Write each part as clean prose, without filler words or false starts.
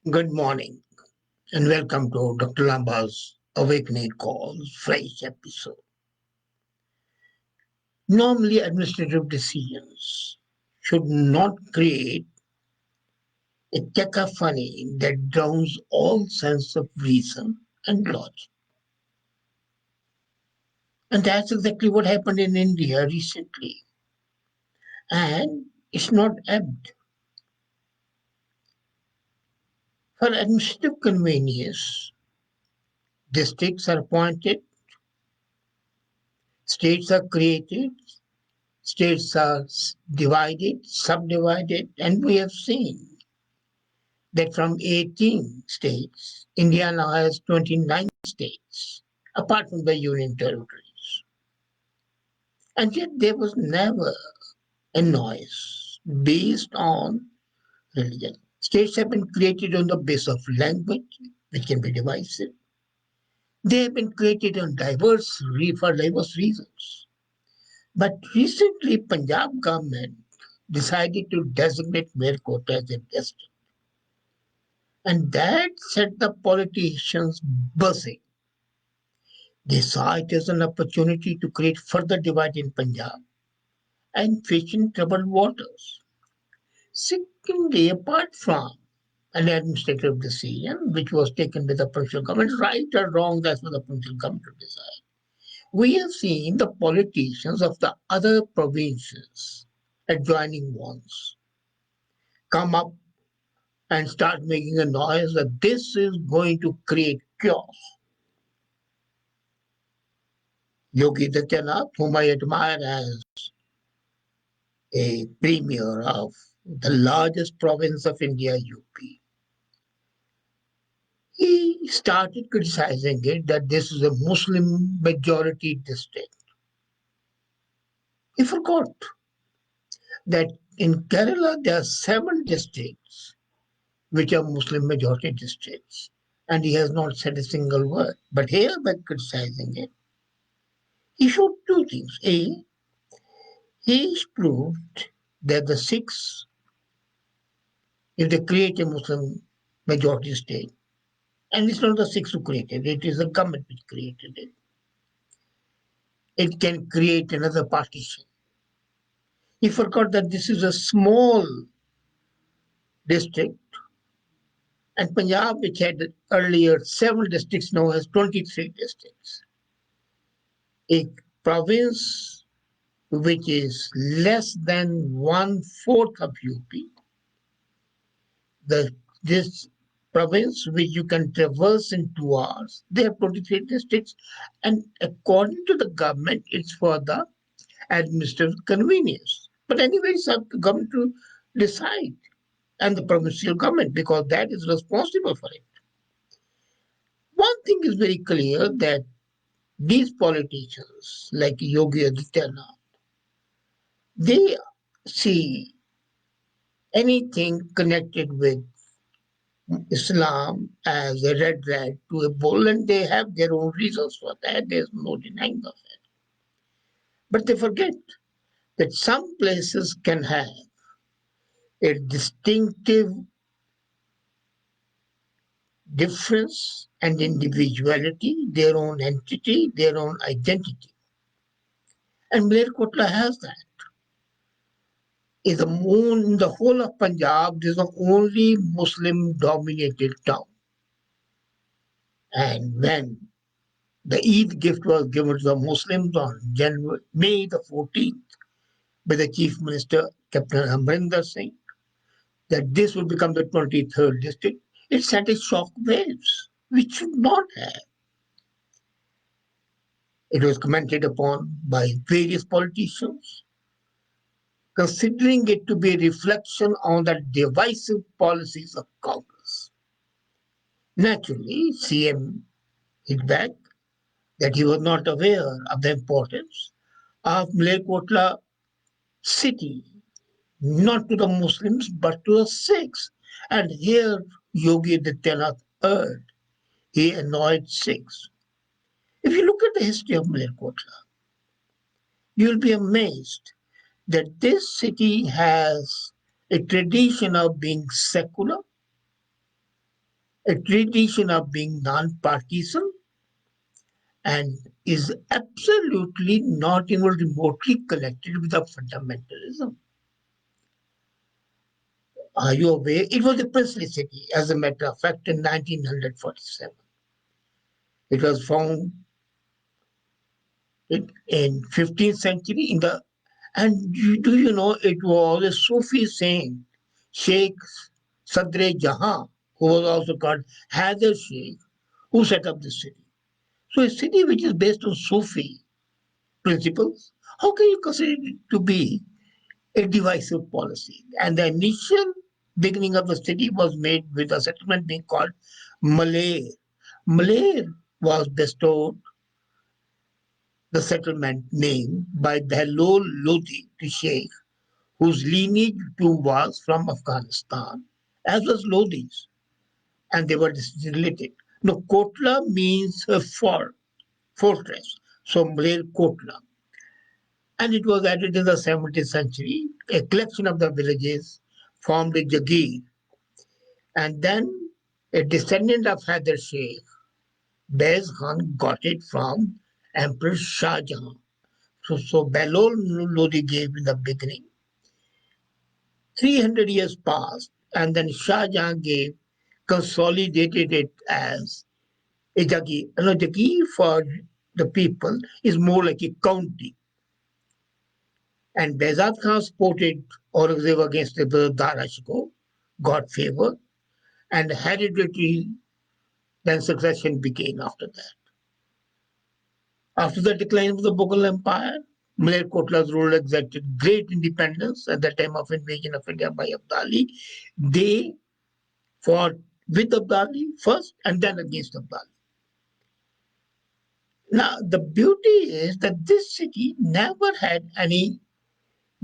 Good morning and welcome to Dr. Lamba's Awakening Calls fresh episode. Normally, administrative decisions should not create a cacophony that drowns all sense of reason and logic. And that's exactly what happened in India recently. And it's not apt. For administrative convenience, districts are appointed, states are created, states are divided, subdivided, and we have seen that from 18 states, India now has 29 states, apart from the union territories. And yet there was never a noise based on religion. States have been created on the basis of language, which can be divisive. They have been created on for diverse reasons. But recently, Punjab government decided to designate Malerkotla as a district. And that set the politicians buzzing. They saw it as an opportunity to create further divide in Punjab and fish in troubled waters. Secondly, apart from an administrative decision which was taken by the provincial government, right or wrong, that's for the provincial government to decide. We have seen the politicians of the other provinces adjoining ones come up and start making a noise that this is going to create chaos. Yogi Adityanath, whom I admire as a premier of the largest province of India, UP, he started criticizing it that this is a Muslim majority district. He forgot that in Kerala there are 7 districts which are Muslim majority districts, and he has not said a single word. But here, by criticizing it, he showed two things. A, he proved that the Sikhs, if they create a Muslim majority state, and it's not the Sikhs who created it, it is the government which created it, it can create another partition. He forgot that this is a small district, and Punjab, which had earlier 7 districts, now has 23 districts. A province which is less than 1/4 of UP, this province which you can traverse in 2 hours, they have 23 districts, and according to the government, it's for the administrative convenience. But anyway, it's up to government to decide, and the provincial government, because that is responsible for it. One thing is very clear that these politicians, like Yogi Adityanath, they see anything connected with Islam as a red flag to a bull, and they have their own reasons for that. There's no denying of it. But they forget that some places can have a distinctive difference and individuality, their own entity, their own identity. And Malerkotla has that. In the whole of Punjab, this is the only Muslim dominated town. And when the Eid gift was given to the Muslims on May the 14th by the Chief Minister, Captain Amrinder Singh, that this will become the 23rd district, it sent a shock waves, which should not have. It was commented upon by various politicians, considering it to be a reflection on the divisive policies of Congress. Naturally, CM hit back that he was not aware of the importance of Malerkotla city, not to the Muslims but to the Sikhs. And here Yogi Adityanath erred. He annoyed Sikhs. If you look at the history of Malerkotla, you will be amazed that this city has a tradition of being secular, a tradition of being non-partisan, and is absolutely not even remotely connected with the fundamentalism. Are you aware? It was a princely city, as a matter of fact, in 1947. It was found in 15th century in the, and do you know it was a Sufi saint, Sheikh Sadre Jahan, who was also called Haider Sheikh, who set up the city. So a city which is based on Sufi principles, how can you consider it to be a divisive policy? And the initial beginning of the city was made with a settlement being called Malay. Malay was bestowed the settlement name by Behlul Lodi to Sheikh, whose lineage too was from Afghanistan, as was Lodi's, and they were related. Now, Kotla means a fort, fortress, so Malerkotla. And it was added in the 17th century. A collection of the villages formed a Jagir, and then a descendant of Haider Sheikh, Bez Khan, got it from Emperor Shah Jahan. So Behlul Lodi gave in the beginning. 300 years passed, and then Shah Jahan gave, consolidated it as a Jagir. And a Jagir for the people is more like a county. And Behzad Khan supported Aurangzeb against the Dara Shikoh, got favor, and hereditary then succession began after that. After the decline of the Mughal Empire, Malerkotla's rule exacted great independence at the time of invasion of India by Abdali. They fought with Abdali first and then against Abdali. Now, the beauty is that this city never had any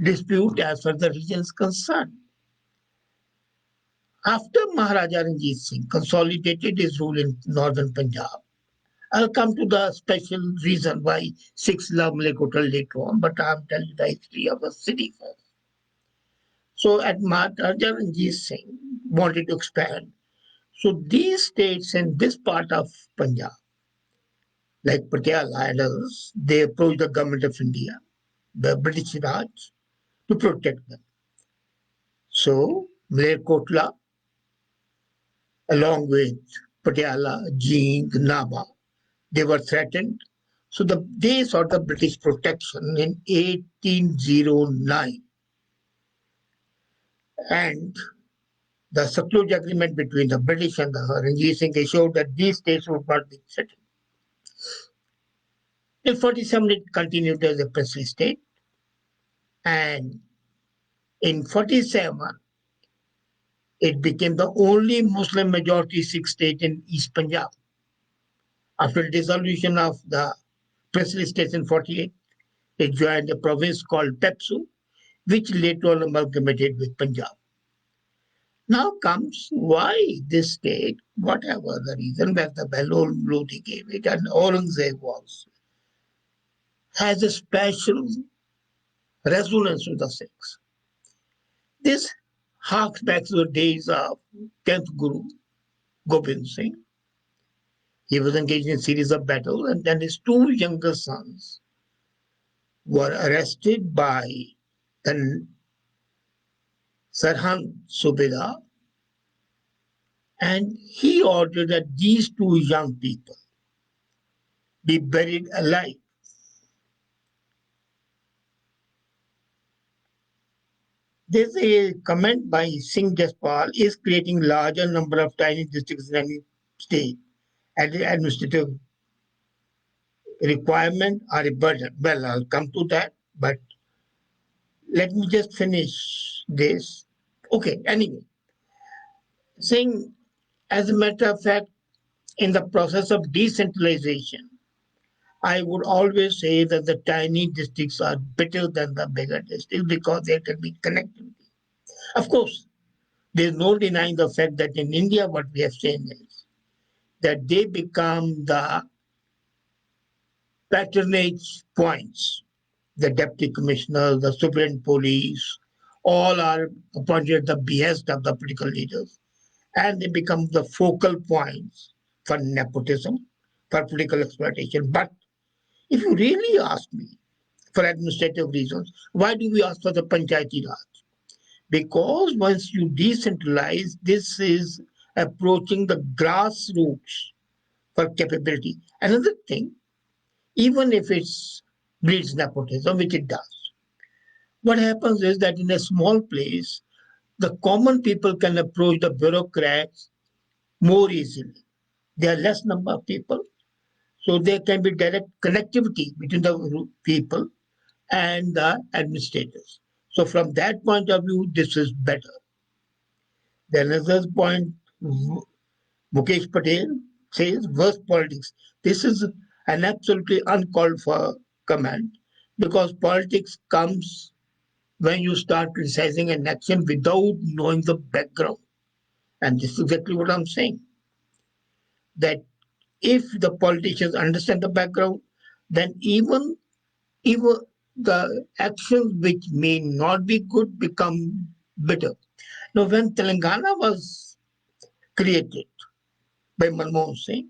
dispute as far as the region is concerned. After Maharaja Ranjit Singh consolidated his rule in northern Punjab, I'll come to the special reason why Sikhs love Malerkotla later on, but I'm telling you the history of the city first. So at Maharaja Ranjit Singh wanted to expand. So these states in this part of Punjab, like Patiala and others, they approached the government of India, the British Raj, to protect them. So Malerkotla, along with Patiala, Jeend, Naba, they were threatened. So they sought the British protection in 1809. And the Satluj agreement between the British and the Ranjit Singh showed that these states would not be threatened. In 47, it continued as a princely state. And in 47, it became the only Muslim majority Sikh state in East Punjab. After dissolution of the princely states in 48, it joined a province called Pepsu, which later on amalgamated with Punjab. Now comes why this state, whatever the reason that the Behlul Lodi gave it and Aurangzeb was, has a special resonance with the Sikhs. This harks back to the days of 10th Guru, Gobind Singh. He was engaged in a series of battles, and then his two younger sons were arrested by the Sarhand Subedar, and he ordered that these two young people be buried alive. There's a comment by Singh Jaspal is creating larger number of tiny districts in any state and the administrative requirement or a burden. Well, I'll come to that, but let me just finish this. Okay, anyway, saying as a matter of fact, in the process of decentralization, I would always say that the tiny districts are better than the bigger districts because there can be connectivity. Of course, there's no denying the fact that in India, what we have seen is that they become the patronage points. The deputy commissioner, the superintendent police, all are appointed at the behest of the political leaders. and they become the focal points for nepotism, for political exploitation. But if you really ask me, for administrative reasons, why do we ask for the Panchayati Raj? Because once you decentralize, this is approaching the grassroots for capability. Another thing, even if it breeds nepotism, which it does, what happens is that in a small place, the common people can approach the bureaucrats more easily. There are less number of people, so there can be direct connectivity between the people and the administrators. So from that point of view, this is better. Then another point, Mukesh Patel says worst politics. This is an absolutely uncalled for comment because politics comes when you start criticizing an action without knowing the background. And this is exactly what I'm saying. That if the politicians understand the background, then even the actions which may not be good become better. Now, when Telangana was created by Manmohan Singh,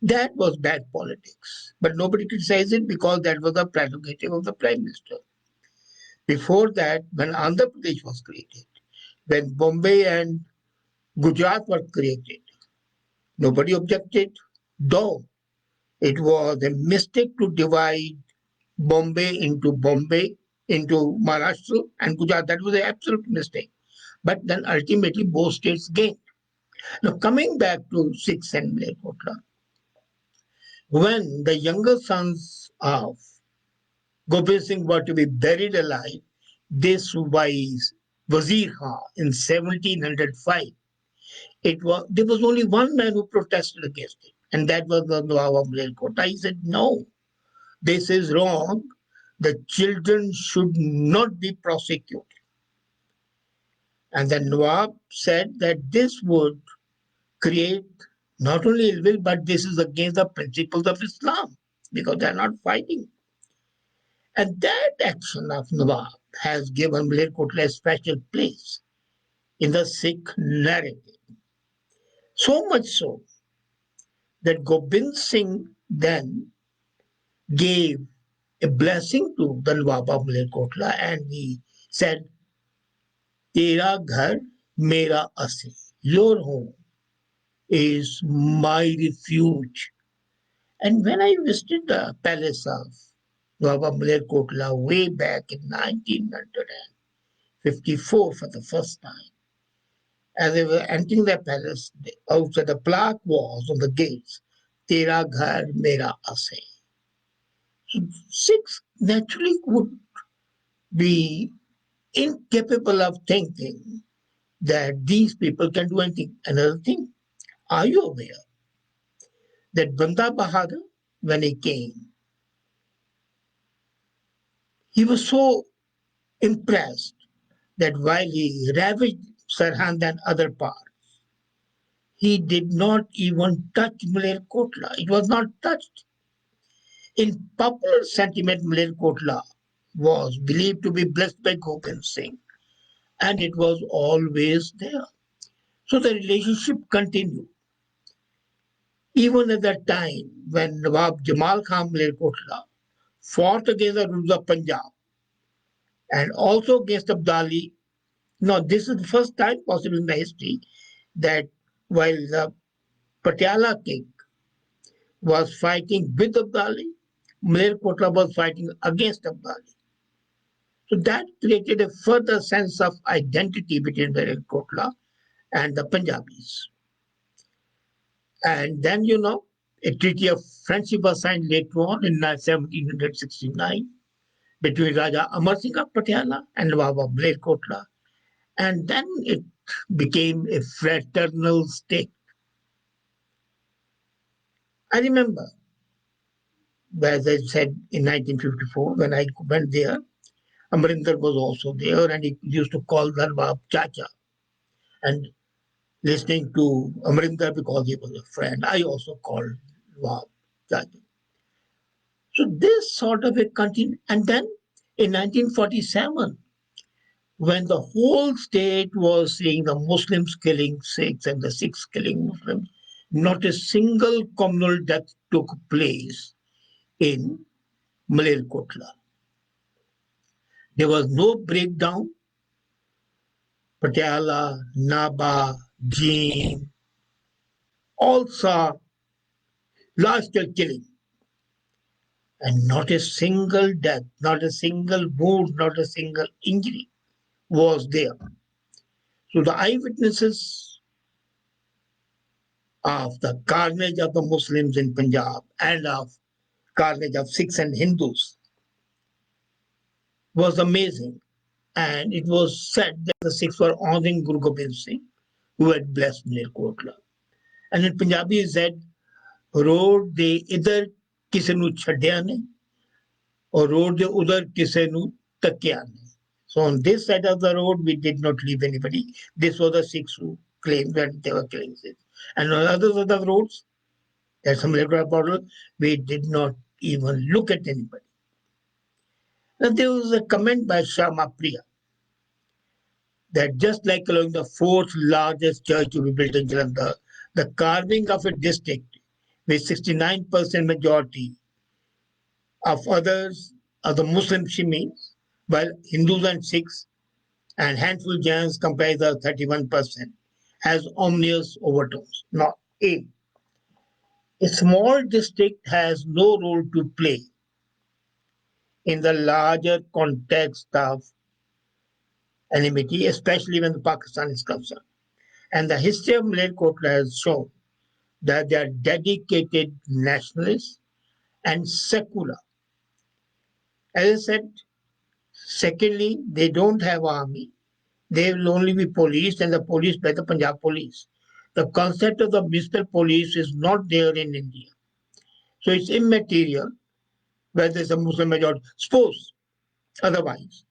that was bad politics. But nobody criticized it because that was the prerogative of the Prime Minister. Before that, when Andhra Pradesh was created, when Bombay and Gujarat were created, nobody objected, though it was a mistake to divide Bombay into Maharashtra and Gujarat. That was an absolute mistake. But then ultimately both states gained. Now coming back to Sikhs and Malerkotla, when the younger sons of Gobind Singh were to be buried alive, this wise Wazir Khan in 1705, there was only one man who protested against it, and that was the Nawab of Malerkotla. He said, "No, this is wrong. The children should not be prosecuted." And the Nawab said that this would create not only ill will, but this is against the principles of Islam because they are not fighting. And that action of Nawab has given Malerkotla a special place in the Sikh narrative. So much so that Gobind Singh then gave a blessing to the Nawab of Malerkotla and he said, Tera ghar, mera asi. Your home is my refuge. And when I visited the palace of Nawab Malerkotla way back in 1954 for the first time, as they were entering the palace, outside the plaque was on the gates, Tera ghar, mera ase. So Sikhs naturally would be incapable of thinking that these people can do anything. Another thing, are you aware that Banda Bahadur, when he came, he was so impressed that while he ravaged Sarhand and other parts, he did not even touch Malerkotla. It was not touched. In popular sentiment, Malerkotla was believed to be blessed by Gobind Singh, and it was always there. So the relationship continued. Even at that time, when Nawab Jamal Khan Malerkotla fought against the rulers of Punjab and also against Abdali. Now, this is the first time possible in the history that while the Patiala king was fighting with Abdali, Malerkotla was fighting against Abdali. So that created a further sense of identity between Malerkotla and the Punjabis. And then, a treaty of friendship was signed later on in 1769 between Raja Amar Singh of Patiala and Nawab of Malerkotla. And then it became a fraternal state. I remember, as I said, in 1954, when I went there, Amrinder was also there, and he used to call Nawab Chacha. And listening to Amrinder because he was a friend, I also called Nawab Chacha. So this sort of a continued. And then in 1947, when the whole state was seeing the Muslims killing Sikhs and the Sikhs killing Muslims, not a single communal death took place in Malerkotla. There was no breakdown. Patiala, Naba, Jean, all saw large-scale killing. And not a single death, not a single wound, not a single injury was there. So the eyewitnesses of the carnage of the Muslims in Punjab and of carnage of Sikhs and Hindus was amazing. And it was said that the Sikhs were honoring Guru Gobind Singh, who had blessed Malerkotla. And in Punjabi he said, road ਦੇ ਇਧਰ ਕਿਸੇ ਨੂੰ ਛੱਡਿਆ ਨਹੀਂ or road ਦੇ ਉਧਰ ਕਿਸੇ ਨੂੰ ਤੱਕਿਆ ਨਹੀਂ. So on this side of the road, we did not leave anybody. This was the Sikhs who claimed that they were killing Sikhs. And on other side of the roads, there's some electoral border, we did not even look at anybody. Now there was a comment by Shama Priya that just like along the fourth largest church to be built in Jalandhar, the carving of a district with 69% majority of others of the Muslim Shimis, while Hindus and Sikhs and handful Jains comprise the 31%, has ominous overtones. Not A. A small district has no role to play in the larger context of enmity, especially when Pakistan is concerned. And the history of Malerkotla has shown that they are dedicated nationalists and secular. As I said, secondly, they don't have army. They will only be policed, and the police by the Punjab police. The concept of the municipal police is not there in India. So it's immaterial whether it's a Muslim majority. Suppose otherwise.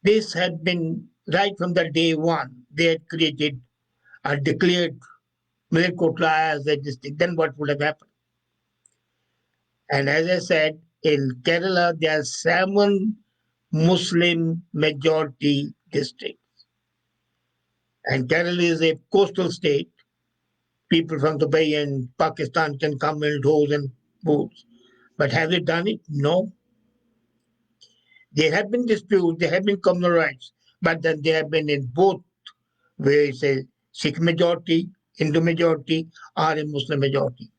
This had been right from the day one. They had created or declared Malerkotla as a district. Then what would have happened? And as I said, in Kerala, there are 7 Muslim majority districts. And Kerala is a coastal state. People from Dubai and Pakistan can come in droves and boats. But have they done it? No. There have been disputes, there have been communal rights, but then they have been in both ways, a Sikh majority, Hindu majority, or a Muslim majority.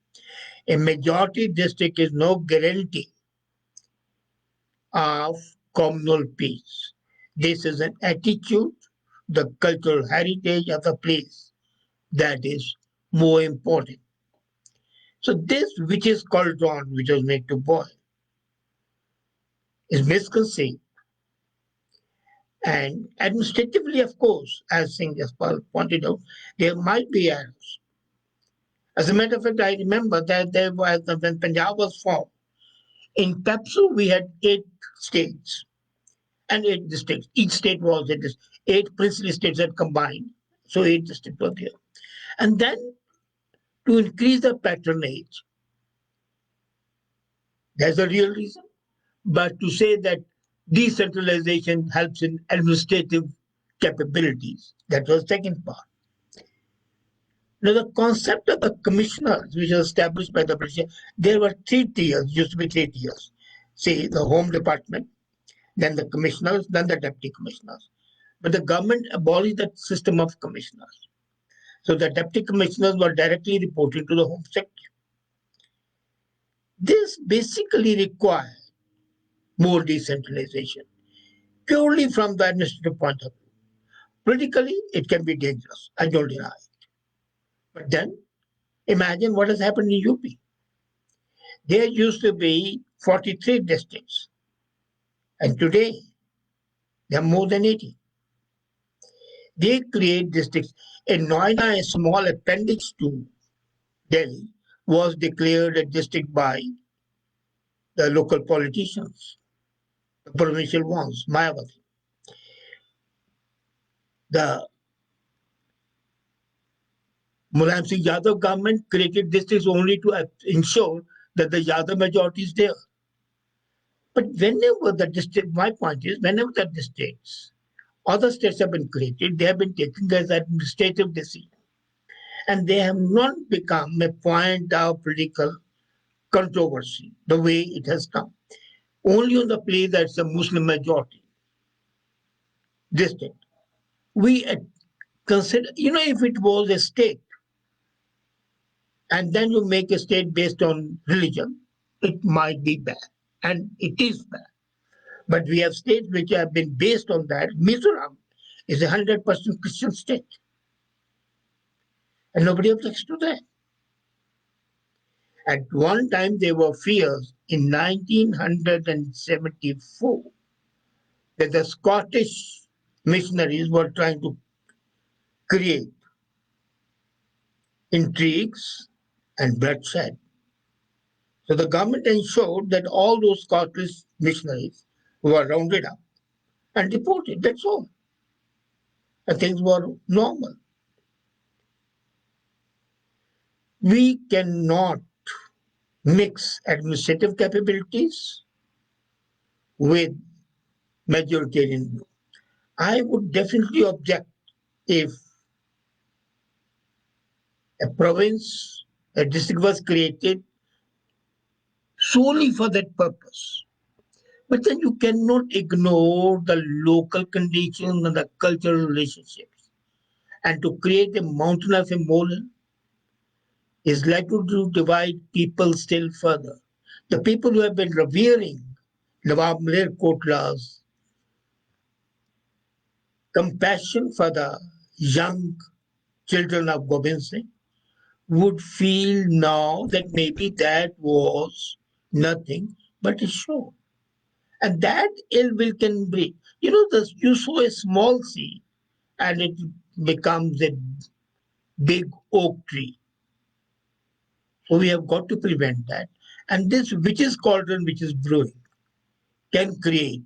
A majority district is no guarantee of communal peace. This is an attitude, the cultural heritage of the place that is more important. So this, which is Cauldron, which was made to boil, is misconceived. And administratively, of course, as Singh just pointed out, there might be errors. As a matter of fact, I remember that there was, when Punjab was formed, in PEPSU we had 8 states and 8 districts. Each state was 8 princely states that combined, so 8 districts were there. And then to increase the patronage, there's a real reason. But to say that decentralization helps in administrative capabilities, that was the second part. Now, the concept of the commissioners, which was established by the British, there were 3 tiers, used to be 3 tiers. Say the Home Department, then the commissioners, then the deputy commissioners. But the government abolished that system of commissioners. So the deputy commissioners were directly reporting to the Home Secretary. This basically required more decentralization, purely from the administrative point of view. Politically, it can be dangerous, I don't deny it. But then, imagine what has happened in UP. There used to be 43 districts, and today there are more than 80. They create districts. In Noida, a small appendix to Delhi was declared a district by the local politicians, the provincial ones, Mayawati. The Mulayam Singh Yadav government created districts only to ensure that the Yadav majority is there. But whenever the district, my point is, whenever the districts Other states have been created, they have been taken as administrative decisions, and they have not become a point of political controversy the way it has come. Only on the place that it's a Muslim majority district. We consider, if it was a state and then you make a state based on religion, it might be bad, and it is bad. But we have states which have been based on that. Mizoram is a 100% Christian state, and nobody objects to that. At one time, there were fears in 1974 that the Scottish missionaries were trying to create intrigues and bloodshed. So the government ensured that all those Scottish missionaries were rounded up and deported. That's all. And things were normal. We cannot mix administrative capabilities with majoritarian view. I would definitely object if a province, a district was created solely for that purpose. But then you cannot ignore the local conditions and the cultural relationships. And to create a mountain of a molehill is likely to divide people still further. The people who have been revering Nawab Malerkotla's compassion for the young children of Gobind Singh would feel now that maybe that was nothing but a show. And that ill will can be, you sow a small seed and it becomes a big oak tree. So we have got to prevent that. And this witch's cauldron which is brewing can create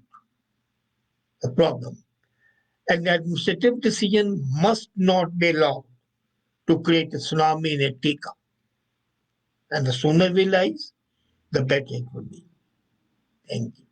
a problem. An administrative decision must not be allowed to create a tsunami in a teacup. And the sooner we realize, the better it will be. Thank you.